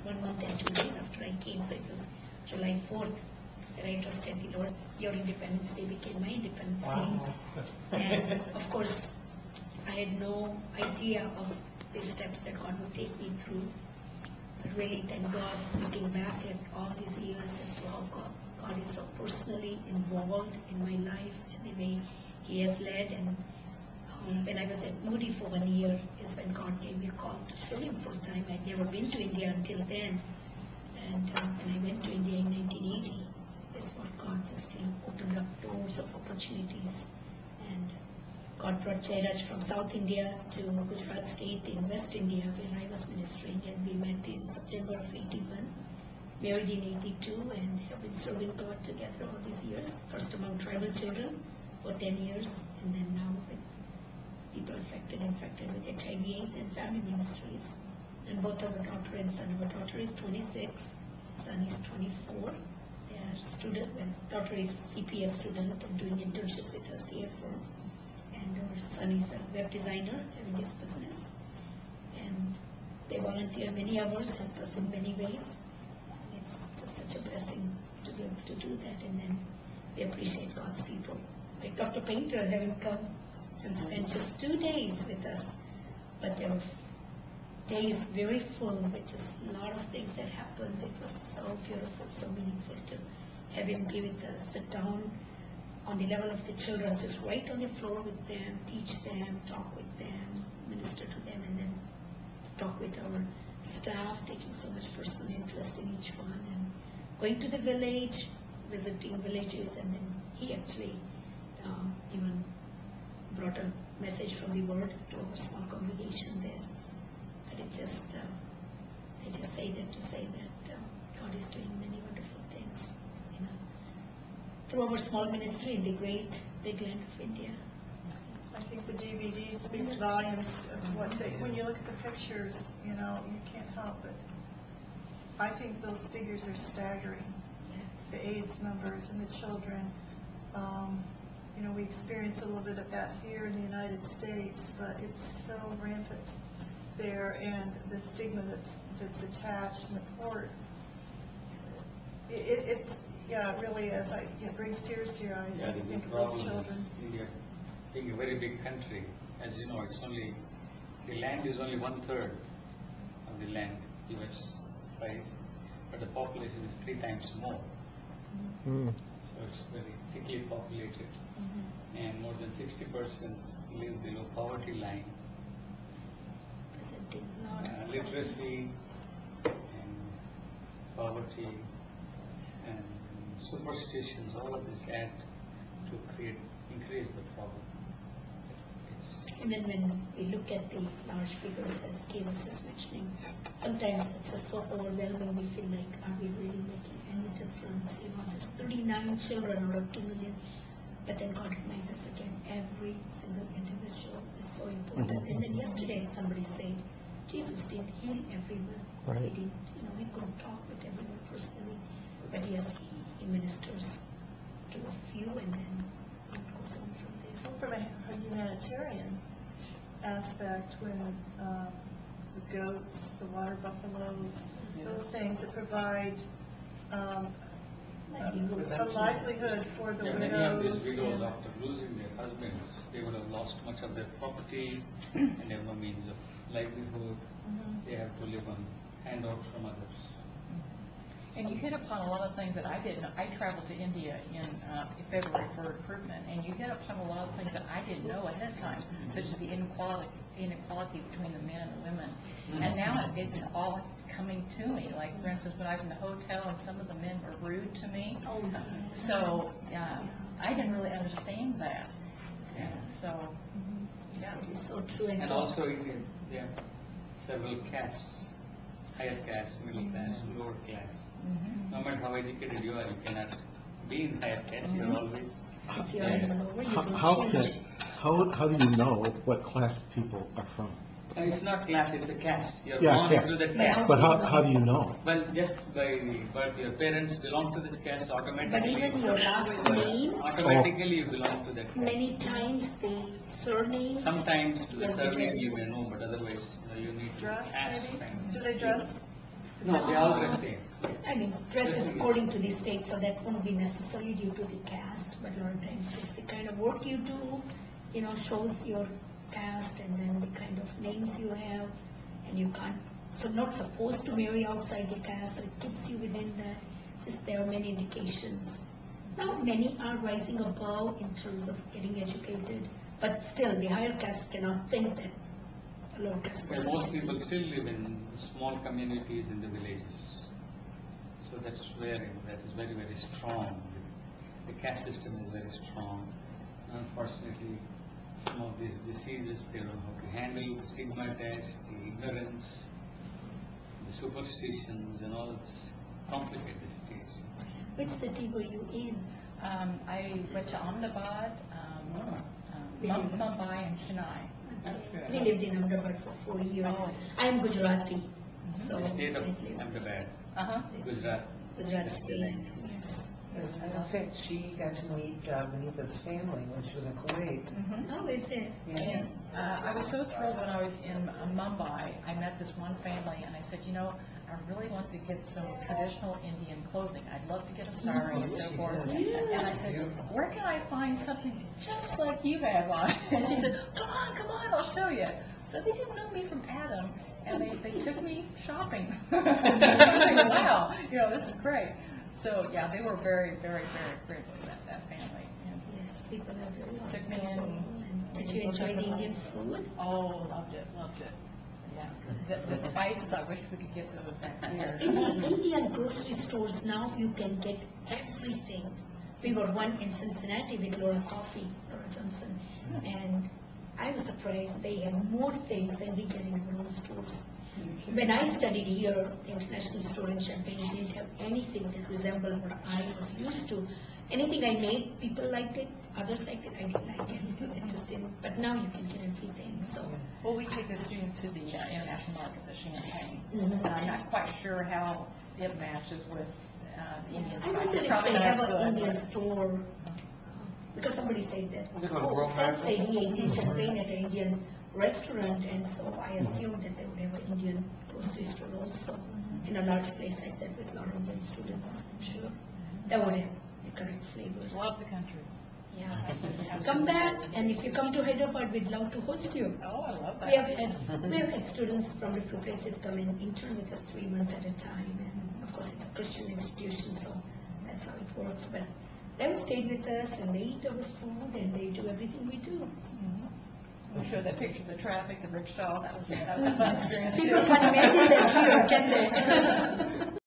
1 month and 2 days after I came, so it was July 4th that I trusted the Lord. Your Independence Day became my Independence Day. And of course, I had no idea of the steps that God would take me through. But really, thank God, looking back at all these years as to how God is so personally involved in my life and the way He has led. And when I was at Moody for 1 year is when God gave me a call to serve Him full time. I'd never been to India until then. And when I went to India in 1980, that's what God just opened up doors of opportunities. And God brought Chintas from South India to Gujarat State in West India, where I was ministering, and we met in September of 81, married in 82, and have been serving God together all these years. First among tribal children for 10 years, and then now with people infected with HIV/AIDS and family ministries. And both our daughter and son. Our daughter is 26, son is 24. They are student, and daughter is CPS student and doing internship with us here for. And our son is a web designer having his business. And they volunteer many hours, help us in many ways. It's just such a blessing to be able to do that. And then we appreciate God's people. Like Dr. Painter having come and spent just 2 days with us. But there were days very full with just a lot of things that happened. It was so beautiful, so meaningful to have him be with us, sit down on the level of the children, just right on the floor with them, teach them, talk with them, minister to them, and then talk with our staff, taking so much personal interest in each one, and going to the village, visiting villages, and then he actually even brought a message from the Word to our small congregation there. But it just, I just say that to say that God is doing many wonderful things, you know, through our small ministry in the great big land of India. I think the DVD speaks volumes of what they, when you look at the pictures, you know, you can't help it. I think those figures are staggering. The AIDS numbers and the children. You know, we experience a little bit of that here in the United States, but it's so rampant there, and the stigma that's attached and the port. It's yeah, it really is. It brings tears to your eyes when you think of those children. India being a very big country, as you know, it's only the land is only 1/3 of the land, U.S. size, but the population is 3 times more. Mm. So it's very thickly populated, and more than 60% live below poverty line. Literacy and poverty and superstitions, all of this add to increase the problem. And then when we look at the large figures, as Steve was just mentioning, sometimes it's just so overwhelming, we feel like, are we really making any difference? You know, just 39 children out of 2 million. But then God reminds us again, every single individual is so important. And then yesterday somebody said, Jesus didn't heal everyone. Right. He didn't, you know, he couldn't talk with everyone personally. But yes, he ministers to a few, and then it goes on from there. From a humanitarian aspect, when the goats, the water buffaloes, those things that provide a livelihood for the Many of widows. these widows, after losing their husbands, they would have lost much of their property and have no means of livelihood. They have to live on handouts from others. And you hit upon a lot of things that I didn't know. I traveled to India in February for recruitment, and you hit upon a lot of things that I didn't know ahead of time, such as the inequality between the men and the women. And now it's all coming to me. Like, for instance, when I was in the hotel and some of the men were rude to me. So I didn't really understand that. And so, yeah. So true. And also India, there are several castes, higher caste, middle class, lower class. No matter how educated you are, you cannot be in higher caste. You are always. If you're in the lower, you How do you know what class people are from? It's not class, it's a caste. You're Yeah, born caste. into that caste. But how do you know? Well, just by birth, your parents belong to this caste automatically. But even your last name, Automatically you belong to that caste. many times the surname. Sometimes to the surname you may know, but otherwise you need to Dress, ask. maybe? Do they dress? No, they all dress same. I mean, dresses according to the state, so that won't be necessarily due to the caste, but a lot of times just the kind of work you do, shows your caste, and then the kind of names you have, and you can't, so not supposed to marry outside the caste, so it keeps you within that. Just there are many indications. Now many are rising above in terms of getting educated, but still the higher caste cannot think that a lower caste Well, person most can. people still live in small communities in the villages. So that's where that is very, very strong. The caste system is very strong. Unfortunately, some of these diseases, they don't know how to handle, the stigma attached, the ignorance, the superstitions, and all this complicate the situation. Which city were you in? I went to Ahmedabad, Mumbai, and Chennai. We lived in Ahmedabad for 4 years. Oh. I am Gujarati. So The state of I lived Ahmedabad, Uh-huh. Gujarat. Gujarat state. Yes. In fact, she got to meet Vanitha's family when she was in Kuwait. Oh, is it? Yeah. I was so thrilled when I was in Mumbai. I met this one family, and I said, I really want to get some traditional Indian clothing. I'd love to get a sari and so forth. And I said, where can I find something just like you have on? And she said, come on, I'll show you. So they didn't know me from Adam, and they took me shopping. I was like, wow, this is great. So, yeah, they were very, very, very friendly, that family. And Yes, people are very took me in. And did you enjoy the Indian food? Oh, loved it. Yeah. The spices, I wish we could get those back here. In the Indian grocery stores now, you can get everything. We were one in Cincinnati with Laura Johnson, and I was surprised they have more things than we get in our own stores. When I studied here, the international store in Champaign didn't have anything that resembled what I was used to. Anything I made, people liked it, others liked it, I didn't like it. It just didn't. But now you can get everything, so. Well, we take the students to the international market, the Champagne. Mhm. I'm not quite sure how it matches with the Indian I spices. wonder if Probably they not have as an good. Indian store, because somebody said that, Is it a world Seth said market? he ate in Champaign at an Indian restaurant, and so I assumed that they would have an Indian grocery store also, in a large place like that with a lot of Indian students, I'm sure. That would have the correct flavors. Love the country. Yeah. Come back, and if you come to Hyderabad, we'd love to host you. Oh, I love that. We have had students from different places come and intern with us 3 months at a time, and of course it's a Christian institution, so that's how it works. But they've stayed with us, and they eat our food, and they do everything we do. We showed that picture of the traffic, the rickshaw. That was a fun experience too. People can't imagine that here, can they?